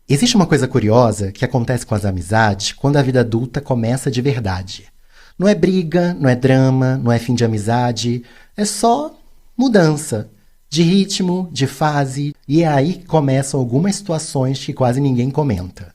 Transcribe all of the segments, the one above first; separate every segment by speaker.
Speaker 1: Existe uma coisa curiosa que acontece com as amizades quando a vida adulta começa de verdade. Não é briga, não é drama, não é fim de amizade, é só mudança de ritmo, de fase, e é aí que começam algumas situações que quase ninguém comenta.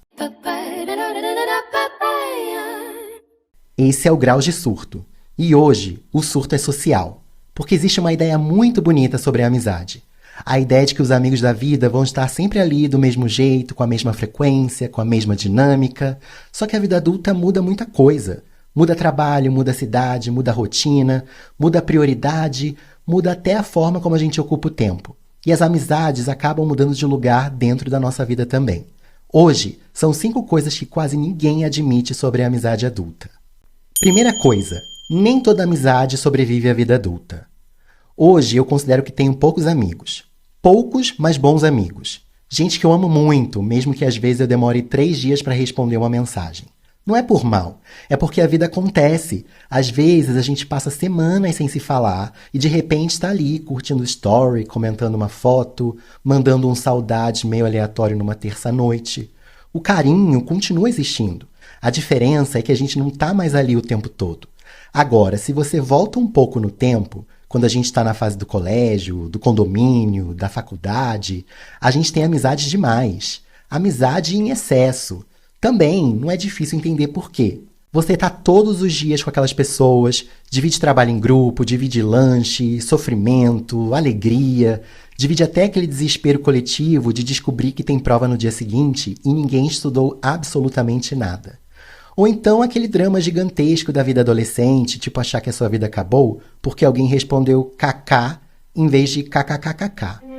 Speaker 1: Esse é o grau de surto. E hoje, o surto é social. Porque existe uma ideia muito bonita sobre a amizade. A ideia de que os amigos da vida vão estar sempre ali do mesmo jeito, com a mesma frequência, com a mesma dinâmica. Só que a vida adulta muda muita coisa. Muda trabalho, muda cidade, muda rotina, muda prioridade, muda até a forma como a gente ocupa o tempo. E as amizades acabam mudando de lugar dentro da nossa vida também. Hoje, são 5 coisas que quase ninguém admite sobre a amizade adulta. Primeira coisa, nem toda amizade sobrevive à vida adulta. Hoje eu considero que tenho poucos amigos. Poucos, mas bons amigos. Gente que eu amo muito, mesmo que às vezes eu demore 3 dias para responder uma mensagem. Não é por mal, é porque a vida acontece. Às vezes a gente passa semanas sem se falar e de repente está ali curtindo story, comentando uma foto, mandando um saudade meio aleatório numa terça-noite. O carinho continua existindo. A diferença é que a gente não está mais ali o tempo todo. Agora, se você volta um pouco no tempo, quando a gente está na fase do colégio, do condomínio, da faculdade, a gente tem amizade demais. Amizade em excesso. Também não é difícil entender por quê. Você está todos os dias com aquelas pessoas, divide trabalho em grupo, divide lanche, sofrimento, alegria, divide até aquele desespero coletivo de descobrir que tem prova no dia seguinte e ninguém estudou absolutamente nada. Ou então aquele drama gigantesco da vida adolescente, tipo achar que a sua vida acabou porque alguém respondeu KK em vez de KKKKK.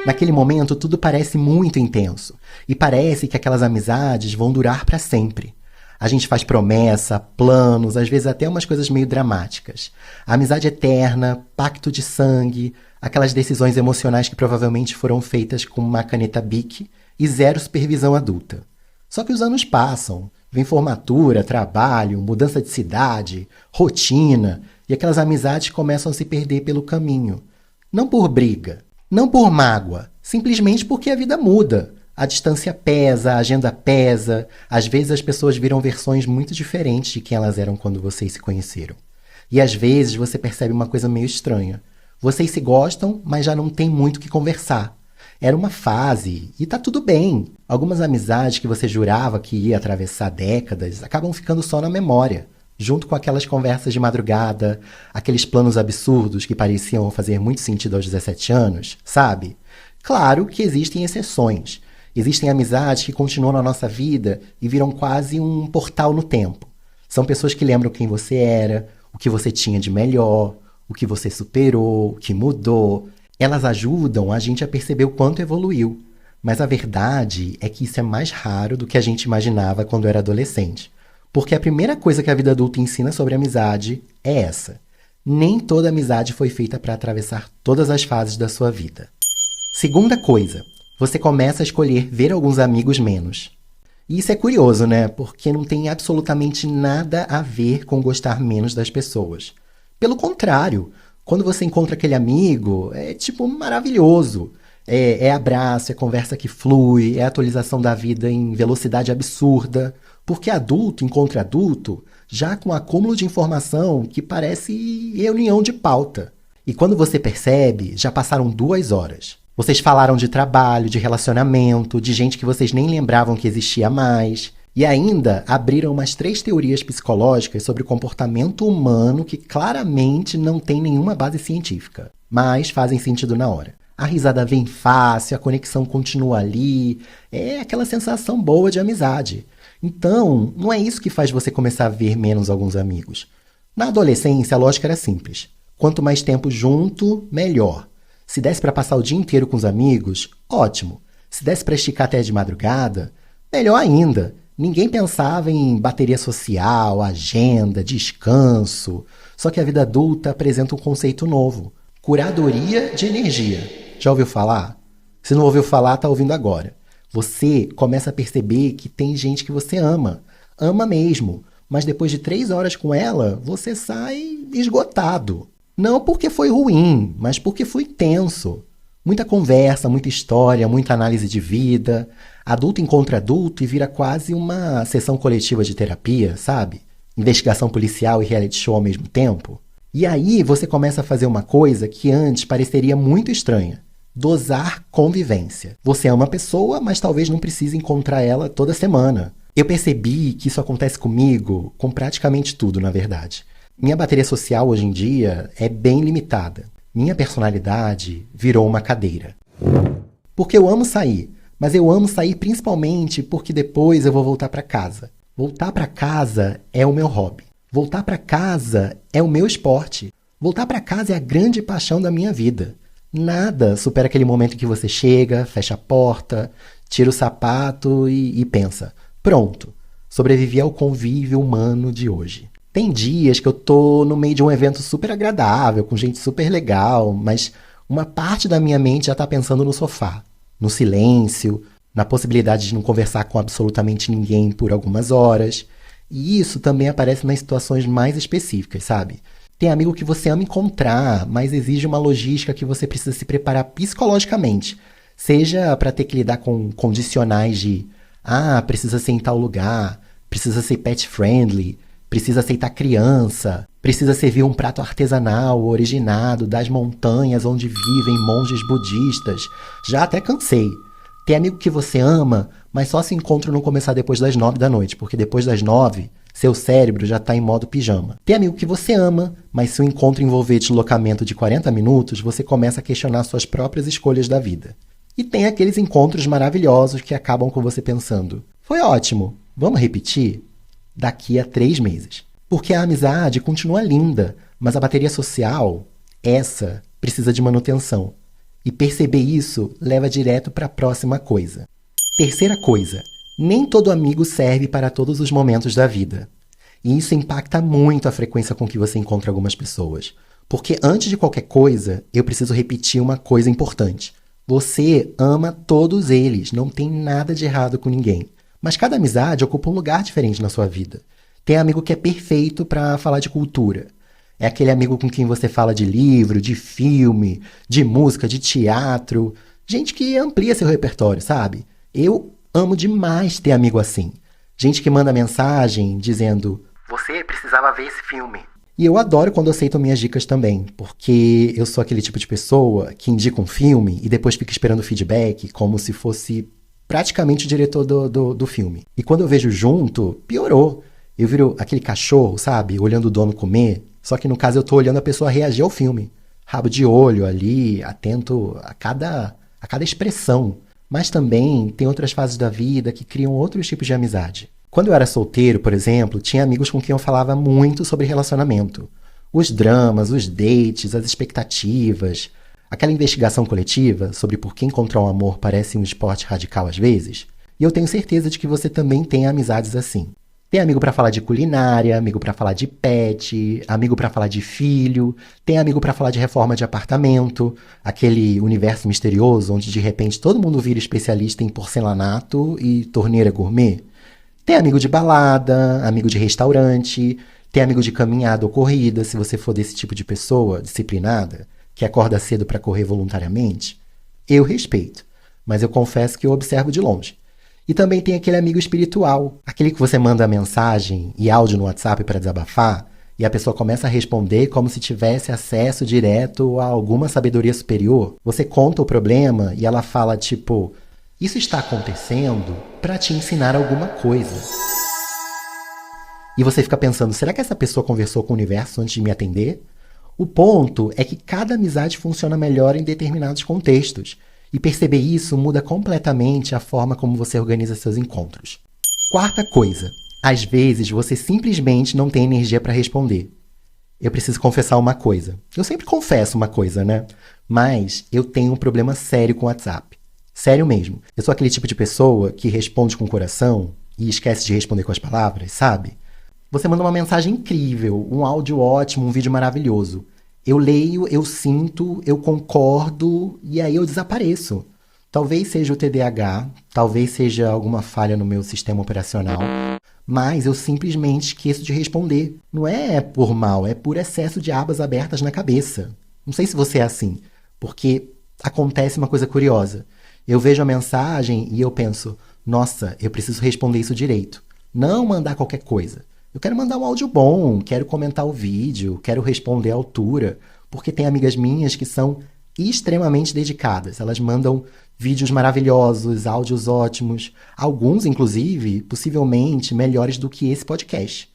Speaker 1: Naquele momento, tudo parece muito intenso. E parece que aquelas amizades vão durar para sempre. A gente faz promessa, planos, às vezes até umas coisas meio dramáticas. A amizade eterna, pacto de sangue, aquelas decisões emocionais que provavelmente foram feitas com uma caneta Bic e zero supervisão adulta. Só que os anos passam. Vem formatura, trabalho, mudança de cidade, rotina. E aquelas amizades começam a se perder pelo caminho. Não por briga. Não por mágoa, simplesmente porque a vida muda. A distância pesa, a agenda pesa. Às vezes as pessoas viram versões muito diferentes de quem elas eram quando vocês se conheceram. E às vezes você percebe uma coisa meio estranha. Vocês se gostam, mas já não tem muito o que conversar. Era uma fase, e tá tudo bem. Algumas amizades que você jurava que ia atravessar décadas acabam ficando só na memória. Junto com aquelas conversas de madrugada, aqueles planos absurdos que pareciam fazer muito sentido aos 17 anos, sabe? Claro que existem exceções. Existem amizades que continuam na nossa vida e viram quase um portal no tempo. São pessoas que lembram quem você era, o que você tinha de melhor, o que você superou, o que mudou. Elas ajudam a gente a perceber o quanto evoluiu. Mas a verdade é que isso é mais raro do que a gente imaginava quando era adolescente. Porque a primeira coisa que a vida adulta ensina sobre amizade é essa. Nem toda amizade foi feita para atravessar todas as fases da sua vida. Segunda coisa, você começa a escolher ver alguns amigos menos. E isso é curioso, né? Porque não tem absolutamente nada a ver com gostar menos das pessoas. Pelo contrário, quando você encontra aquele amigo, é tipo maravilhoso. É abraço, é conversa que flui, é atualização da vida em velocidade absurda. Porque adulto encontra adulto já com um acúmulo de informação que parece reunião de pauta. E quando você percebe, já passaram 2 horas. Vocês falaram de trabalho, de relacionamento, de gente que vocês nem lembravam que existia mais. E ainda abriram umas 3 teorias psicológicas sobre o comportamento humano que claramente não tem nenhuma base científica, mas fazem sentido na hora. A risada vem fácil, a conexão continua ali, é aquela sensação boa de amizade. Então, não é isso que faz você começar a ver menos alguns amigos. Na adolescência, a lógica era simples. Quanto mais tempo junto, melhor. Se desse para passar o dia inteiro com os amigos, ótimo. Se desse para esticar até de madrugada, melhor ainda. Ninguém pensava em bateria social, agenda, descanso. Só que a vida adulta apresenta um conceito novo. Curadoria de energia. Já ouviu falar? Se não ouviu falar, tá ouvindo agora. Você começa a perceber que tem gente que você ama. Ama mesmo. Mas depois de 3 horas com ela, você sai esgotado. Não porque foi ruim, mas porque foi tenso. Muita conversa, muita história, muita análise de vida. Adulto encontra adulto e vira quase uma sessão coletiva de terapia, sabe? Investigação policial e reality show ao mesmo tempo. E aí você começa a fazer uma coisa que antes pareceria muito estranha. Dosar convivência. Você ama a pessoa, mas talvez não precise encontrar ela toda semana. Eu percebi que isso acontece comigo com praticamente tudo, na verdade. Minha bateria social hoje em dia é bem limitada. Minha personalidade virou uma cadeira. Porque eu amo sair, mas eu amo sair principalmente porque depois eu vou voltar para casa. Voltar para casa é o meu hobby. Voltar para casa é o meu esporte. Voltar para casa é a grande paixão da minha vida. Nada supera aquele momento em que você chega, fecha a porta, tira o sapato e pensa: pronto, sobrevivi ao convívio humano de hoje. Tem dias que eu tô no meio de um evento super agradável, com gente super legal, mas uma parte da minha mente já tá pensando no sofá, no silêncio, na possibilidade de não conversar com absolutamente ninguém por algumas horas. E isso também aparece nas situações mais específicas, sabe? Tem amigo que você ama encontrar, mas exige uma logística que você precisa se preparar psicologicamente. Seja para ter que lidar com condicionais de precisa ser em tal lugar, precisa ser pet friendly, precisa aceitar criança, precisa servir um prato artesanal originado das montanhas onde vivem monges budistas. Já até cansei. Tem amigo que você ama, mas só se encontra não começar depois das 9 da noite, porque depois das 9, seu cérebro já está em modo pijama. Tem amigo que você ama, mas se o encontro envolver deslocamento de 40 minutos, você começa a questionar suas próprias escolhas da vida. E tem aqueles encontros maravilhosos que acabam com você pensando: foi ótimo, vamos repetir? Daqui a 3 meses. Porque a amizade continua linda, mas a bateria social, essa, precisa de manutenção. E perceber isso leva direto para a próxima coisa. Terceira coisa: nem todo amigo serve para todos os momentos da vida. E isso impacta muito a frequência com que você encontra algumas pessoas. Porque antes de qualquer coisa, eu preciso repetir uma coisa importante. Você ama todos eles, não tem nada de errado com ninguém. Mas cada amizade ocupa um lugar diferente na sua vida. Tem amigo que é perfeito para falar de cultura. É aquele amigo com quem você fala de livro, de filme, de música, de teatro. Gente que amplia seu repertório, sabe? Eu amo demais ter amigo assim. Gente que manda mensagem dizendo: você precisava ver esse filme. E eu adoro quando aceitam minhas dicas também, porque eu sou aquele tipo de pessoa que indica um filme e depois fica esperando feedback como se fosse praticamente o diretor do filme. E quando eu vejo junto, piorou. Eu viro aquele cachorro, sabe? Olhando o dono comer. Só que no caso eu tô olhando a pessoa reagir ao filme. Rabo de olho ali, atento a cada expressão. Mas também tem outras fases da vida que criam outros tipos de amizade. Quando eu era solteiro, por exemplo, tinha amigos com quem eu falava muito sobre relacionamento. Os dramas, os dates, as expectativas. Aquela investigação coletiva sobre por que encontrar um amor parece um esporte radical às vezes. E eu tenho certeza de que você também tem amizades assim. Tem amigo pra falar de culinária, amigo pra falar de pet, amigo pra falar de filho, tem amigo pra falar de reforma de apartamento, aquele universo misterioso onde de repente todo mundo vira especialista em porcelanato e torneira gourmet. Tem amigo de balada, amigo de restaurante, tem amigo de caminhada ou corrida, se você for desse tipo de pessoa disciplinada, que acorda cedo pra correr voluntariamente. Eu respeito, mas eu confesso que eu observo de longe. E também tem aquele amigo espiritual, aquele que você manda mensagem e áudio no WhatsApp para desabafar e a pessoa começa a responder como se tivesse acesso direto a alguma sabedoria superior. Você conta o problema e ela fala tipo: isso está acontecendo para te ensinar alguma coisa. E você fica pensando: será que essa pessoa conversou com o universo antes de me atender? O ponto é que cada amizade funciona melhor em determinados contextos. E perceber isso muda completamente a forma como você organiza seus encontros. Quarta coisa: às vezes você simplesmente não tem energia para responder. Eu preciso confessar uma coisa. Eu sempre confesso uma coisa, né? Mas eu tenho um problema sério com o WhatsApp. Sério mesmo. Eu sou aquele tipo de pessoa que responde com o coração e esquece de responder com as palavras, sabe? Você manda uma mensagem incrível, um áudio ótimo, um vídeo maravilhoso. Eu leio, eu sinto, eu concordo e aí eu desapareço. Talvez seja o TDAH, talvez seja alguma falha no meu sistema operacional, mas eu simplesmente esqueço de responder. Não é por mal, é por excesso de abas abertas na cabeça. Não sei se você é assim, porque acontece uma coisa curiosa. Eu vejo a mensagem e eu penso, nossa, eu preciso responder isso direito. Não mandar qualquer coisa. Eu quero mandar um áudio bom, quero comentar o vídeo, quero responder à altura, porque tem amigas minhas que são extremamente dedicadas. Elas mandam vídeos maravilhosos, áudios ótimos, alguns, inclusive, possivelmente melhores do que esse podcast.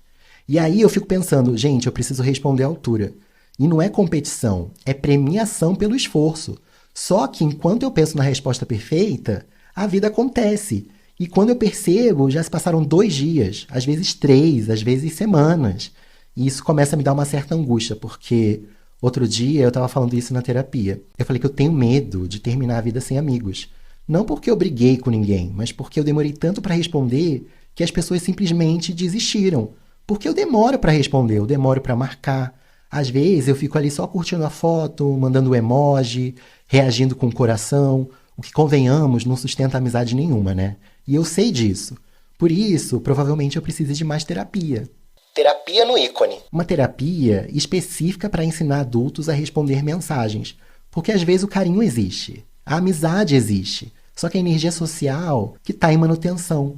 Speaker 1: E aí eu fico pensando, gente, eu preciso responder à altura. E não é competição, é premiação pelo esforço. Só que enquanto eu penso na resposta perfeita, a vida acontece. E quando eu percebo, já se passaram 2 dias, às vezes 3, às vezes semanas. E isso começa a me dar uma certa angústia, porque outro dia eu estava falando isso na terapia. Eu falei que eu tenho medo de terminar a vida sem amigos. Não porque eu briguei com ninguém, mas porque eu demorei tanto para responder que as pessoas simplesmente desistiram. Porque eu demoro para responder, eu demoro para marcar. Às vezes eu fico ali só curtindo a foto, mandando o emoji, reagindo com o coração, o que, convenhamos, não sustenta amizade nenhuma, né? E eu sei disso. Por isso, provavelmente eu preciso de mais terapia. Terapia no ícone. Uma terapia específica para ensinar adultos a responder mensagens. Porque às vezes o carinho existe, a amizade existe, só que a energia social que está em manutenção.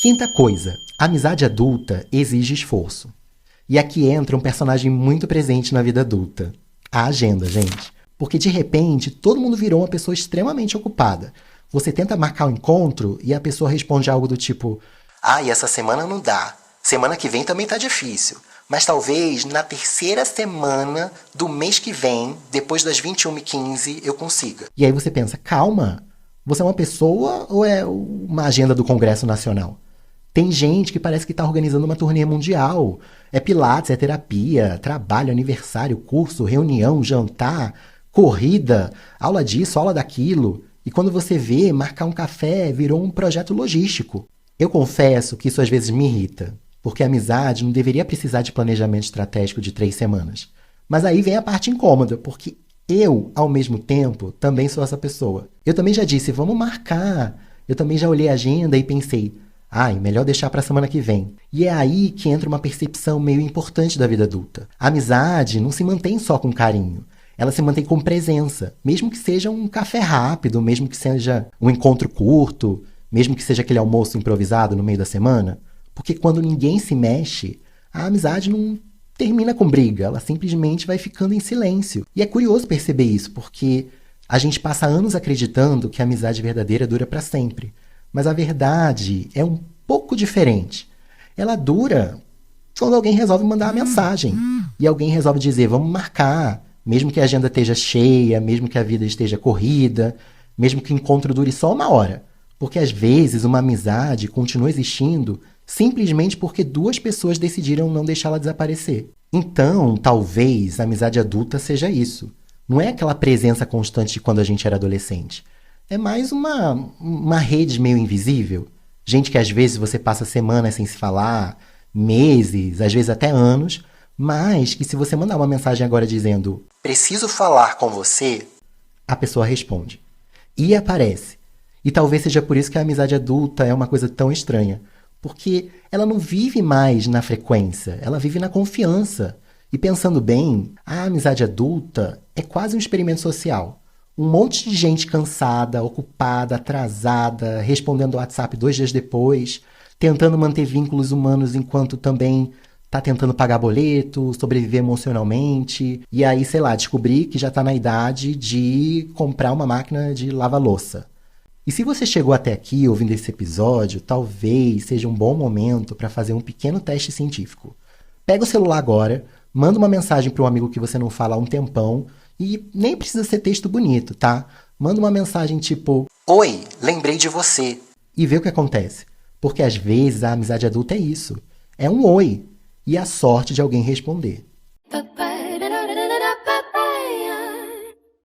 Speaker 1: Quinta coisa, a amizade adulta exige esforço. E aqui entra um personagem muito presente na vida adulta. A agenda, gente. Porque de repente, todo mundo virou uma pessoa extremamente ocupada. Você tenta marcar o encontro e a pessoa responde algo do tipo: e essa semana não dá. Semana que vem também tá difícil. Mas talvez na terceira semana do mês que vem, depois das 21h15, eu consiga. E aí você pensa, calma, você é uma pessoa ou é uma agenda do Congresso Nacional? Tem gente que parece que está organizando uma turnê mundial. É pilates, é terapia, trabalho, aniversário, curso, reunião, jantar, corrida, aula disso, aula daquilo. E quando você vê, marcar um café virou um projeto logístico. Eu confesso que isso às vezes me irrita, porque a amizade não deveria precisar de planejamento estratégico de 3 semanas. Mas aí vem a parte incômoda, porque eu, ao mesmo tempo, também sou essa pessoa. Eu também já disse, vamos marcar. Eu também já olhei a agenda e pensei, melhor deixar para a semana que vem. E é aí que entra uma percepção meio importante da vida adulta. A amizade não se mantém só com carinho. Ela se mantém com presença. Mesmo que seja um café rápido, mesmo que seja um encontro curto, mesmo que seja aquele almoço improvisado no meio da semana. Porque quando ninguém se mexe, a amizade não termina com briga. Ela simplesmente vai ficando em silêncio. E é curioso perceber isso, porque a gente passa anos acreditando que a amizade verdadeira dura para sempre. Mas a verdade é um pouco diferente. Ela dura quando alguém resolve mandar uma mensagem. E alguém resolve dizer, vamos marcar. Mesmo que a agenda esteja cheia, mesmo que a vida esteja corrida, mesmo que o encontro dure só 1 hora. Porque às vezes uma amizade continua existindo simplesmente porque 2 pessoas decidiram não deixá-la desaparecer. Então, talvez a amizade adulta seja isso. Não é aquela presença constante de quando a gente era adolescente. É mais uma rede meio invisível. Gente que às vezes você passa semanas sem se falar, meses, às vezes até anos, mas que se você mandar uma mensagem agora dizendo preciso falar com você, a pessoa responde. E aparece. E talvez seja por isso que a amizade adulta é uma coisa tão estranha. Porque ela não vive mais na frequência, ela vive na confiança. E pensando bem, a amizade adulta é quase um experimento social. Um monte de gente cansada, ocupada, atrasada, respondendo ao WhatsApp 2 dias depois, tentando manter vínculos humanos enquanto também tá tentando pagar boleto, sobreviver emocionalmente. E aí, sei lá, descobrir que já tá na idade de comprar uma máquina de lavar-louça. E se você chegou até aqui ouvindo esse episódio, talvez seja um bom momento para fazer um pequeno teste científico. Pega o celular agora, manda uma mensagem para um amigo que você não fala há um tempão, e nem precisa ser texto bonito, tá? Manda uma mensagem tipo, oi, lembrei de você. E vê o que acontece. Porque às vezes a amizade adulta é isso. É um oi. E a sorte de alguém responder.